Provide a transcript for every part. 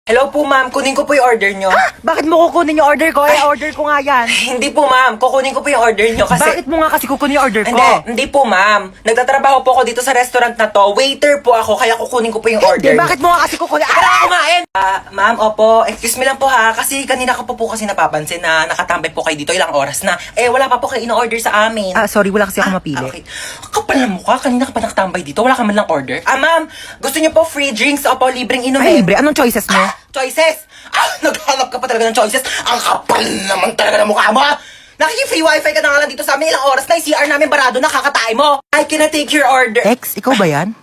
Hello po ma'am, kunin ko po yung order nyo. Bakit mo kukunin yung order ko? Order ko nga yan. Hindi po ma'am, kukunin ko po yung order nyo kasi... Bakit mo nga kasi kukunin yung order ko? Hindi po ma'am. Nagtatrabaho po ako dito sa restaurant na to. Waiter po ako, kaya kukunin ko po yung order. Bakit mo nga kasi kukunin? Para kumain! Ma'am, opo, excuse me lang po ha. Kasi kanina ko po kasi napapansin na nakatambay po kayo dito ilang oras na. Wala pa po kayo in-order sa amin. Sorry, wala kasi ako mapili. Okay. Kapal na mukha, kanina ka pa nakatambay dito. Wala ka man lang order. Ma'am, gusto niyo po free drinks? Opo, libreng inumin. Ay, libre. Anong choices mo? Choices! Naghanap ka pa talaga ng choices. Ang kapal naman talaga ng mukha mo, ha? Nakiki-free wifi ka na nga lang dito sa amin. Ilang oras na yung CR namin barado na kakatay mo. I cannot take your order. Ex, ikaw ba yan?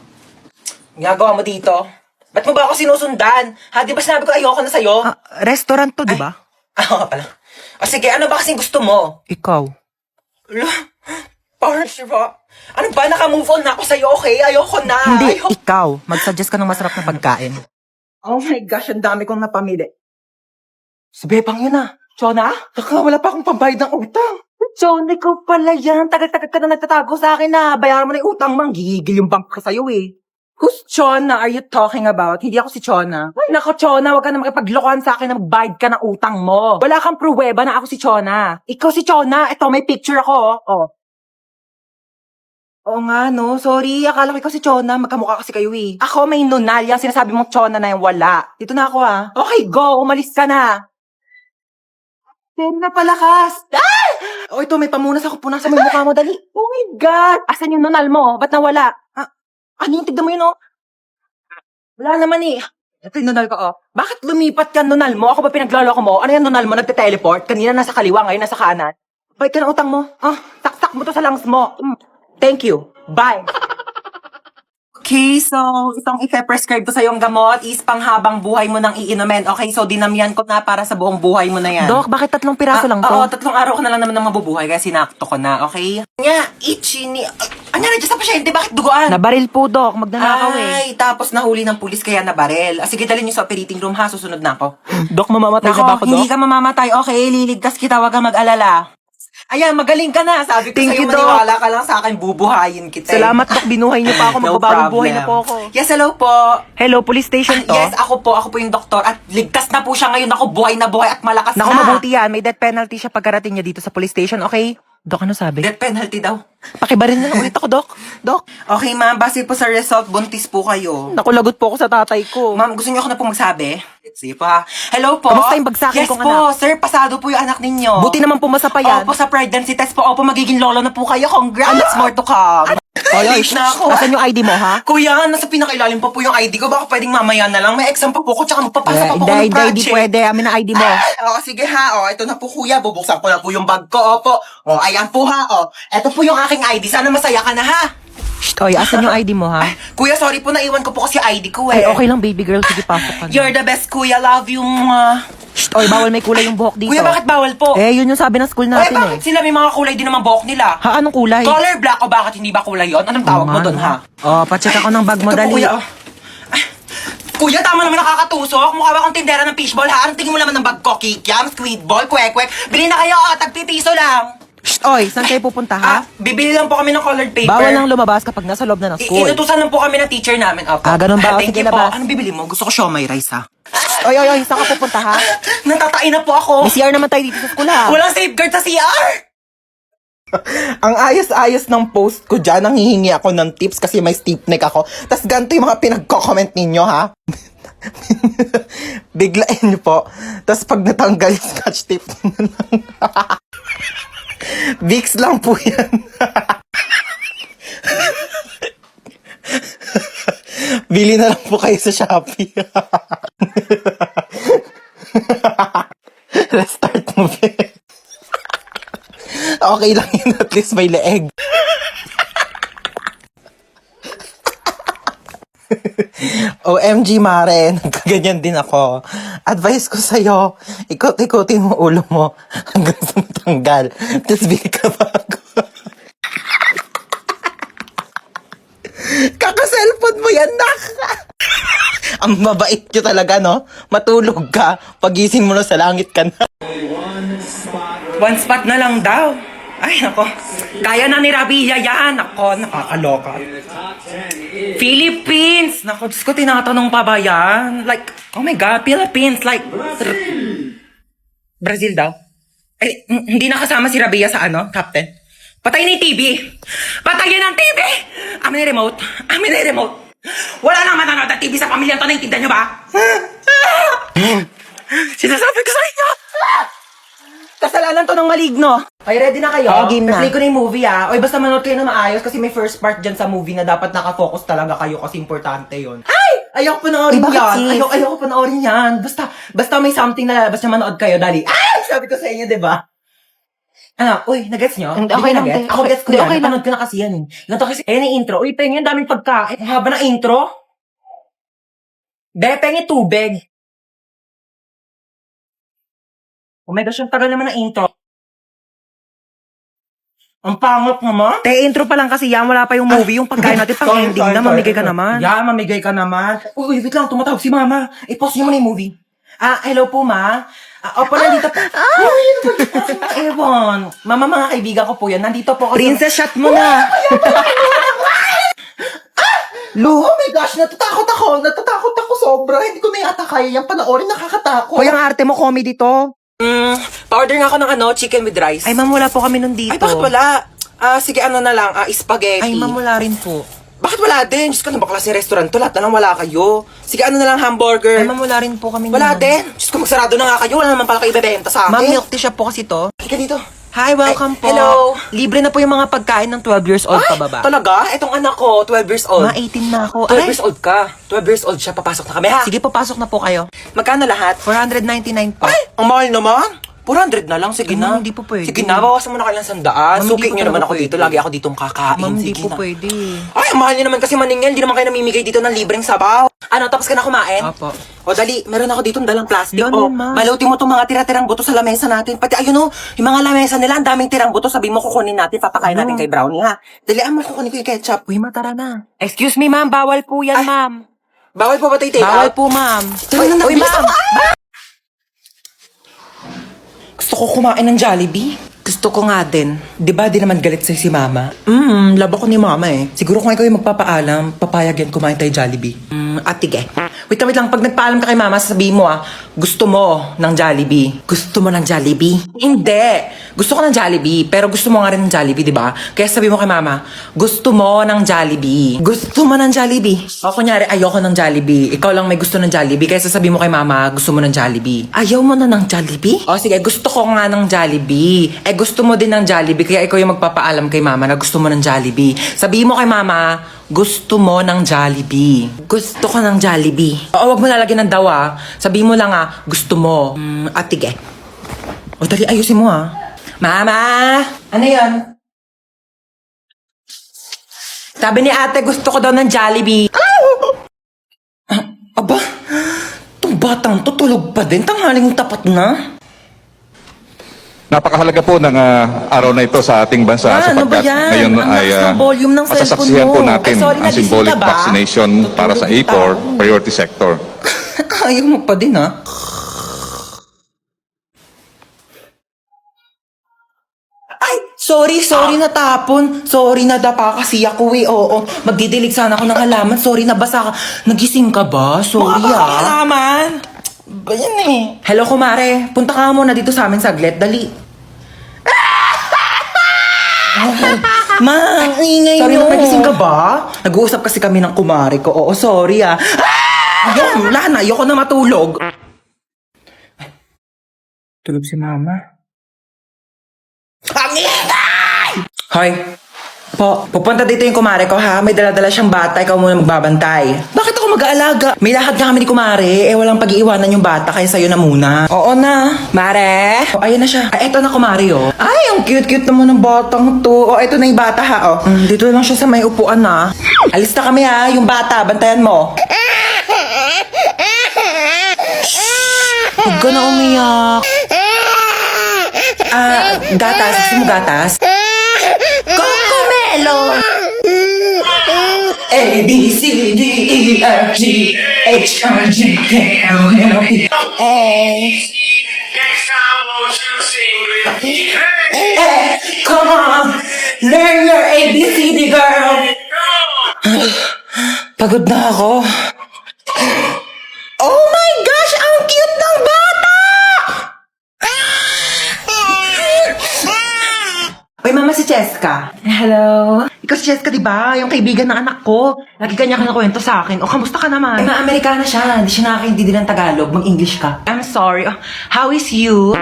Ginagawa mo dito? Ba't mo ba ako sinusundan? Ha, di ba sinabi ko ayoko na sa'yo? Restaurant to, di ba? Oo nga pala. Sige, ano ba kasing gusto mo? Ikaw. Parang siya. Ano ba? Naka-move on na ako sa'yo, okay? Ayoko na. Hindi, ikaw. Mag-suggest ka ng masarap na pagkain. Oh my gosh, ang dami kong napamili. Si Bebang yun ah. Chona? Baka wala pa akong pambayad ng utang. Chona, ikaw pala yan. Tagal-tagal ka na nagtatago sa akin na bayaran mo na yung utang mo. Gigigil yung bank ko sa'yo eh. Who's Chona are you talking about? Hindi ako si Chona. Ay, nako, Chona, wag ka na makipaglokohan sa akin na magbayad ka ng utang mo. Wala kang pruweba na ako si Chona. Ikaw si Chona. Ito, may picture ako. Oh. Oo nga, no? Sorry, akala ko ikaw si Chona. Magkamukha kasi kayo eh. Ako may nunal. Yung sinasabi mong Chona na yung wala. Dito na ako ah. Okay, go. Umalis ka na. Ten na palakas. Ah! Oh, ito, may pamunas ako. Punasan mo yung mukha mo, dali. Oh my God. Asan yung nunal mo? Ba't nawala? Ano yung tignan mo yun, oh? Wala naman eh. Ito yung nunal ko, oh. Bakit lumipat ka nunal mo? Ako ba pinagloloko mo? Ano yung nunal mo? Nagte-teleport? Kanina nasa kaliwa, ngayon nasa kanan. Balik ka ng utang mo. Taktak mo to sa lungs mo. Thank you. Bye. Okay, so itong i-prescribe ko sa yung gamot is panghabang buhay mo nang iinumin. Okay, so dinamihan ko na para sa buong buhay mo na yan. Dok, bakit 3 piraso lang to? Oo, 3 araw ko na lang naman nang mabubuhay kaya sinakto ko na, okay? Nga, itchy ni... Ano na dyan sa pasyente? Bakit duguan? Nabaril po, Dok. Magnanakaw eh. Ay, tapos nahuli ng pulis kaya nabarel. Sige, dalhin niyo sa operating room ha. Susunod na ako. Dok, mamamatay na ba ako, Dok? Hindi ka mamamatay. Okay, liligtas kita. Wag kang mag-alala. Ayan, magaling ka na. Sabi ko Thank sa'yo, you, Doc. maniwala ka lang sa akin. Bubuhayin kita. Salamat, Dok. Binuhay niyo pa ako. No Magbabagong buhay na problem. po ako. Yes, hello po. Hello, police station to? Yes, ako po yung doktor. At ligtas na po siya ngayon. Ako, buhay na buhay at malakas Naku, na. mabuti yan. May death penalty siya pagkarating niya dito sa police station, okay? Dok, ano sabi? Death penalty daw. Pakibarin na lang ulit ako, Dok. Dok. Okay, ma'am. Base po sa result, buntis po kayo. Naku, lagot po ako sa tatay ko. Ma'am, gusto niyo ako na po magsabi? Sige po ha. Hello po. Kamusta yung bagsakin yes kong po, anak? sir. Pasado po yung anak ninyo. Buti naman pumasa pa yan. Opo, sa pregnancy test po. Opo, magiging lolo na po kayo. Congrats, more to come. Oy, Late na ako. Asan yung ID mo, ha? Kuya, nasa pinakailalim pa po yung ID ko. Baka pwedeng mamaya na lang. May exam pa po ko. Tsaka magpapasa pa po ko ng project. Hindi pwede. Amin na ID mo. Sige ha. Ito na po kuya. Bubuksan ko na po yung bag ko. Opo. Ayan po ha. Ito po yung aking ID. Sana masaya ka na ha. Shh, oy, asan yung ID mo, ha? Kuya, sorry po. Naiwan ko po kasi ID ko Ay, okay lang, baby girl. Sige, pasok ka na. You're the best, kuya. Love you. Shh, oy, bawal may kulay yung buhok dito. Kuya, bakit bawal po? Yun yung sabi ng school natin, bakit sila may mga kulay din naman buhok nila? Ha, anong kulay? Color black o bakit hindi ba kulay yon? Anong tawag mo doon, ha? Pacheck ako ng bag mo, Ito po, dali. kuya, Kuya, tama naman nakakatusok. Mukha ba akong tindera ng fishball, ha? Anong tingin mo naman ng bag ko? Kikiam, squid ball, kwek-kwek. Bili na kayo, tagpipiso lang. Shh, oy, saan kayo pupunta, ha? Bibili lang po kami ng colored paper. Bawal lang lumabas kapag nasa loob na ng school. Inutusan lang po kami ng teacher namin. Opo. Ganun ba? Thank Sige, you po. labas. Anong bibili mo? Gusto ko siomay rice, ha? Oy, saan ka pupunta, ha? Natatain na po ako. May CR naman tayo dito sa school, ha? Walang safeguard sa CR! Ang ayos-ayos ng post ko dyan, nanghihingi ako ng tips kasi may stiff neck ako. Tapos ganito yung mga pinagko-comment ninyo, ha? Biglain nyo po. Tapos pag natanggal yung scotch tape nyo lang. Vicks lang po yan. Bili na lang po kayo sa Shopee. Restart mo, be. Okay lang yun, at least may leeg. OMG, Mare, nagkaganyan din ako. Advice ko sa'yo, ikot-ikotin mo ulo mo hanggang sa matanggal. Tapos bili ka bago. Kaka-cellphone mo yan, nak! Ang mabait nyo talaga, no? Matulog ka, pagising mo na sa langit ka na. One spot na lang daw. Ay, nako. Kaya na ni Rabia yan. Nako, nakakaloka. Philippines! Nako, Diyos ko, tinatanong pa ba yan? Like, oh my God, Philippines. Like, Brazil daw. Eh, hindi nakasama si Rabia sa ano, Captain? Patay ni TV! Patayin ang TV! Amin na remote. Amin na remote. Wala nang manonood ng TV sa pamilyang to. Naintindihan nyo ba? Sinasabi ko sa inyo! Kasalanan to ng maligno. Ay, ready na kayo? Oo, game na. Play ko na yung movie, ah. Oy, basta manood kayo na maayos kasi may first part dyan sa movie na dapat nakafocus talaga kayo kasi importante yun. Ay! Ayoko panoorin bakit, yan. sis? Ayoko panoorin yan. Basta may something na lalabas na manood kayo, dali. Ay! Sabi ko sa inyo, di ba? Ano, uy, nagets nyo? Hindi, okay lang, nagets? hindi. Ako gets ko Hindi, yan. okay lang. Napanood ko na kasi yan eh. Ganito kasi, ayan yung intro. Uy, pengen, daming pagkain. Ang haba ng intro. De, pengen tubig. Oh my gosh, yung tagal naman ng intro. Ang pangit naman. Te, intro pa lang kasi yan. Wala pa yung movie. Yung pagkain natin pang ending na. Mamigay ka naman. Yeah, mamigay ka naman. Uy, wait lang. Tumatawag si mama. I-pause niyo muna yung movie. Hello po, ma. Opo, nandito po. Ewan. Mama, mga kaibigan ko po yan. Nandito po ako. Princess, shot mo na. Lu, oh my gosh, natatakot ako sobra. Hindi ko na yata kaya yung panoorin, nakakatakot. Hoy, ang arte mo, comedy to. Pa-order nga ako ng chicken with rice. Ay, ma'am, wala po kami nun dito. Ay, bakit wala? Sige, ano na lang, spaghetti. Ay, ma'am, wala rin po. Bakit wala din? Diyos ko, nabaklas yung restaurant to. Lahat na lang wala kayo. Sige, ano na lang, hamburger. Ay, ma'am, wala rin po kami Wala nun. din. Diyos ko, magsarado na nga kayo. Wala naman pala kayo ibebenta sa akin. Ma'am, milk tea shop po kasi to. Halika dito. Hi, welcome Ay, po. hello. Libre na po yung mga pagkain ng 12 years old pababa. Talaga? Itong anak ko, 12 years old. Mga 18 na ako. 12 years old ka. 12 years old siya. Papasok na kami, ha? Sige, papasok na po kayo. Magkano lahat? 499 po. Ay, ang mahal naman. 400 na lang, sige na. Ma'am, hindi po pwede. Sige na, bawasan mo na kayo ng 100. Ma'am, Suki hindi po nyo naman talaga ako pwede. dito. Lagi ako ditong kakain. Ma'am, hindi Sige po na. pwede. Ay, ang mahal nyo naman kasi maningil. Hindi naman kayo namimigay dito ng libreng sabaw. Ano, tapos ka na kumain? Opo. O dali, meron ako dito dalang plastic. Yan, O, yan, ma'am. balutin mo itong mga tira-tirang buto sa lamesa natin. Pati ayun o, yung mga lamesa nila, ang daming tirang buto. Sabi mo, kukunin natin, papakain natin kay Brownie, ha? Dalian mo, kukunin ko yung ketchup. Uy, matara na. Excuse me, ma'am. Bawal po yan, Ay, ma'am. Bawal po ba tayo take Bawal out? po, ma'am. Tara na, Uy, bilis ma'am. ako. Gusto ko kumain ng Jollibee. Gusto ko nga din. Di ba di naman galit sa'yo si Mama? Labo ko ni Mama eh. Siguro kung ikaw yung magpapaalam, papayag yan kumain tayo Jollibee. Atige. Wait lang. Pag nagpaalam ka kay mama, sasabihin mo gusto mo ng Jollibee. Gusto mo ng Jollibee? Hindi. Gusto ko ng Jollibee, pero gusto mo nga rin ng Jollibee, di ba? Kaya sabi mo kay mama, gusto mo ng Jollibee. Gusto mo ng Jollibee. O kunyari, ayoko ng Jollibee. Ikaw lang may gusto ng Jollibee, kaya sasabihin mo kay mama, gusto mo ng Jollibee. Ayaw mo na ng Jollibee? O sige, gusto ko nga ng Jollibee. Gusto mo din ng Jollibee, kaya ikaw yung magpapaalam kay mama na gusto mo ng Jollibee. Sabihin mo kay mama, gusto mo ng Jollibee. Gusto ko ng Jollibee. Oo, wag mo lalagyan ng daw Sabihin mo lang gusto mo. Atige. O dali, ayusin mo Mama! Ano yan? Sabi ni ate, gusto ko daw ng Jollibee. Aba, itong batang to tulog pa din. Tanghaling tapat na. Napakahalaga po ng araw na ito sa ating bansa Ano ba sapagkat yan? ngayon Ang ay lakas ng volume ng cellphone masasaksihan mo. po natin Ay, sorry, ang nagising symbolic ka ba? vaccination para sa Tutulog A4 tayo. priority sector. Ayaw mo pa din Ay, sorry natapon. Sorry nadapa kasi ako Oo, magdidilig sana ako ng halaman. Sorry nabasa ka. Nagising ka ba? Sorry Halaman! Ba yan eh? Hello, kumare. Punta ka muna dito sa amin saglit. Dali. Ma, ang ingay Sorry, nyo. nagising ka ba? Nag-uusap kasi kami ng kumare ko. Oo, sorry Ayun, wala na. Ayoko na matulog. Ay, tulog si mama. Ang ingay! Hoy. Pupunta dito yung kumare ko ha. May dala-dala siyang bata. Ikaw muna magbabantay. Bakit ako mag-aalaga? May lakad nga kami ni kumare. Walang pag-iiwanan yung bata. Kaya sa'yo na muna. Oo na. Mare. Ayun na siya. Eto na kumare Ay, ang cute-cute naman ng batang to. Eto na yung bata ha dito lang siya sa may upuan na. Alis na kami ha. Yung bata. Bantayan mo. Huwag ka na umiyak. Gatas. Gusto mo gatas? Cocomelon! A, B, C, D, E, F, G, H, I, J, K, L, M, N, O, P, A. Come on! Learn your ABCD, girl! Pagod na ako. Oh my gosh! Ang cute ng bata! Uy, mama, si Cheska. Hello? Ikaw si Cheska, di ba? Yung kaibigan ng anak ko. Lagi kanya kwento sa akin. O, kamusta ka naman? Ay, ma-Amerikana siya. Hindi siya nakakaintindi ng Tagalog. Mag-English ka. I'm sorry. How is you?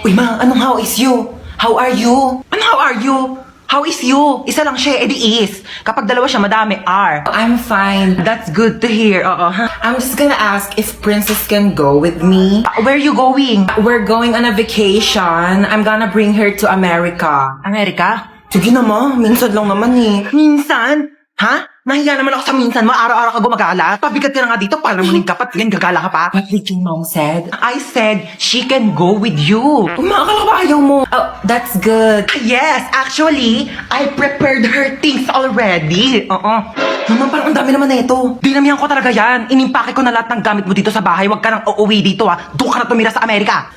Uy, ma, anong how is you? How are you? Ano how are you? How is you? Isa lang siya, edi is. Kapag dalawa siya, madami are. I'm fine. That's good to hear. Oo. I'm just gonna ask if Princess can go with me. Where are you going? We're going on a vacation. I'm gonna bring her to America. America? Sige naman. Minsan lang naman eh. Minsan? Ha? Nahiya naman ako sa minsan mo. Araw-araw ka gumagala. Pabigat ka na nga dito. Para muling kapat. Ganyan gagala ka pa. What did your mom said? I said she can go with you. Umakala ka ba ayaw mo? Oh, that's good. Yes, actually, I prepared her things already. Oo. Naman, parang ang dami naman na ito. Dinamihan ko talaga yan. Inimpake ko na lahat ng gamit mo dito sa bahay. Huwag ka nang uuwi dito ha. Doon ka na tumira sa Amerika.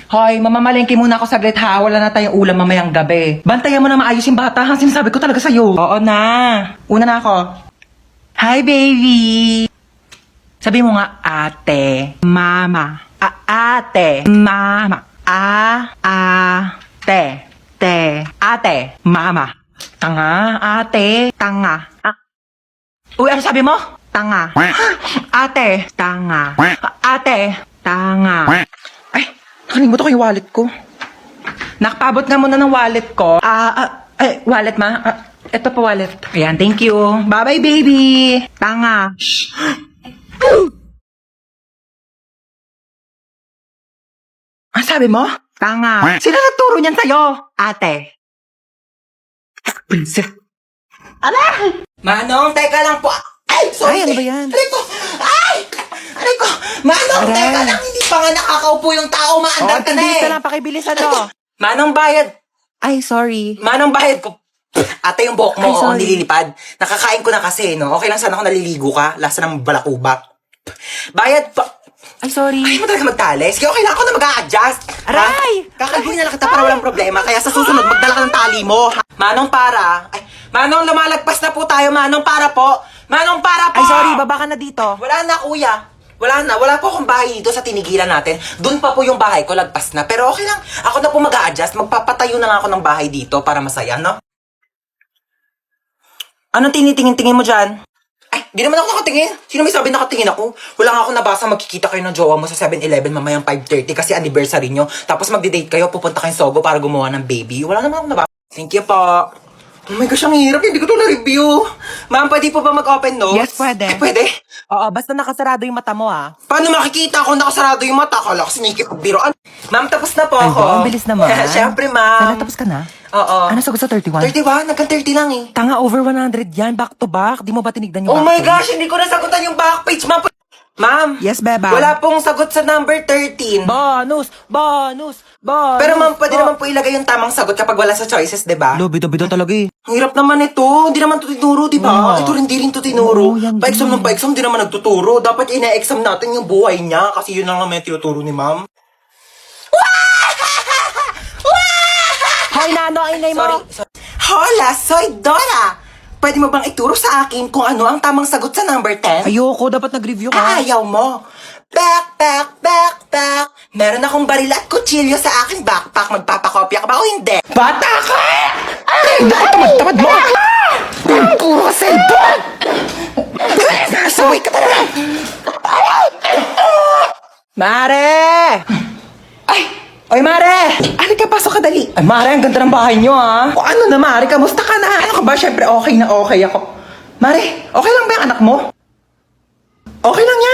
Hoy, mamamalengke muna ako saglit ha. Wala na tayong ulam mamayang gabi. Bantayan mo na maayos yung bata. Ang sinasabi ko talaga sa'yo. Oo na. Una na ako. Hi, baby. Sabi mo nga, ate, mama. Ate, mama. Ate, ate, mama. Tanga, ate, tanga. Uy, ano sabi mo? Tanga. Ate, tanga. Ate, tanga. Ay, nakalimutan ko yung wallet ko. Nakapabot nga muna ng wallet ko. Wallet ma? Ito pa wallet. Ayan, thank you. Bye-bye, baby. Tanga. Shh. Ang sabi mo? Tanga. Sino nagturo niyan sa'yo? Ate. Princess. Ala! Manong, teka lang po. Ay, sorry. Ay, ano ba yan? Aray ko. Ay! Aray ko. Manong, Aray. teka lang. Hindi pa nga nakakaupo yung tao. Maandar ka na eh. pakibilis ano. Manong bayad. Ay, sorry. Manong bayad ko. Ate, yung buhok mo, Ay, sorry. nililipad. Nakakain ko na kasi, no? Okay lang sana kung naliligo ka. Lasa ng balakubak. Bayad pa. Ay, sorry. Ay, mo talaga magtali. Sige, okay lang ako na mag-a-adjust. Aray! Kakalbuhin na lang kita para walang problema. Kaya sa susunod, magdala ka ng tali mo. Manong para. Ay, Manong, lumalagpas na po tayo. Manong para po. Manong para po. Ay, sorry. Baba ka na dito. Wala na, kuya. Wala na. Wala po akong bahay dito sa tinigilan natin. Doon pa po yung bahay ko, lagpas na. Pero okay lang. Ako na po mag-a-adjust. Magpapatayo na nga ako ng bahay dito para masaya, no? Anong tinitingin-tingin mo dyan? Ay, di naman ako nakatingin. Sino may sabi nakatingin ako? Wala nga ako nabasa magkikita kayo ng jowa mo sa 7-Eleven mamayang 5:30 kasi anniversary nyo. Tapos magdi-date kayo, pupunta kayong Sogo para gumawa ng baby. Wala naman ako nabasa. Thank you po. Oh my gosh, ang hirap. Hindi ko ito na-review. Ma'am, pwede po ba mag-open notes? Yes, pwede. Eh, pwede? Oo, basta nakasarado yung mata mo ah. Paano makikita kung nakasarado yung mata? Kala ko sinikip-biroan. Ma'am, tapos na po Ay, ako. ba? Ang bilis naman. Siyempre, ma'am. Kailan tapos ka na? Oo. Ano sagot sa 31? 31? Nagkan 30 lang eh. Tanga, over 100 yan. Back to back. Di mo ba tinignan yung Oh back my page? gosh, hindi ko nasagutan yung back page, ma'am. Ma'am. Yes, beba. Wala pong sagot sa number 13. Bonus! Bonus! Bonus! Pero ma'am, pwede naman po ilagay yung tamang sagot kapag wala sa choices, di ba? Lobido-bido talaga eh. Ang hirap naman ito. Hindi naman ito tinuro, di ba? Oo. Ito rin, di rin ito tinuro. Oo, yan Pa-exam din. ng pa-exam, di naman nagtuturo. Dapat ina-exam natin yung buhay niya kasi yun lang naman yung tinuturo ni ma'am. Hoy, Nano, ang inay mo! Sorry. Hola, soy Dora. Pwede mo bang ituro sa akin kung ano ang tamang sagot sa number 10? Ayoko, dapat nag-review ka. Ayaw mo. Backpack. Meron akong baril at kutsilyo sa aking backpack. Magpapakopya ka ba o hindi? Bata ka! Ay, tamad mo! Puro ka cellphone! Saway ka talaga! Mare! Ay! Oy, Mare! Halika, pasok ka dali. Ay, Mare, ang ganda ng bahay nyo, ha? O ano na, Mare? Kamusta ka na? Ano ka ba? Siyempre, okay na okay ako. Mare, okay lang ba yung anak mo? Okay lang yan.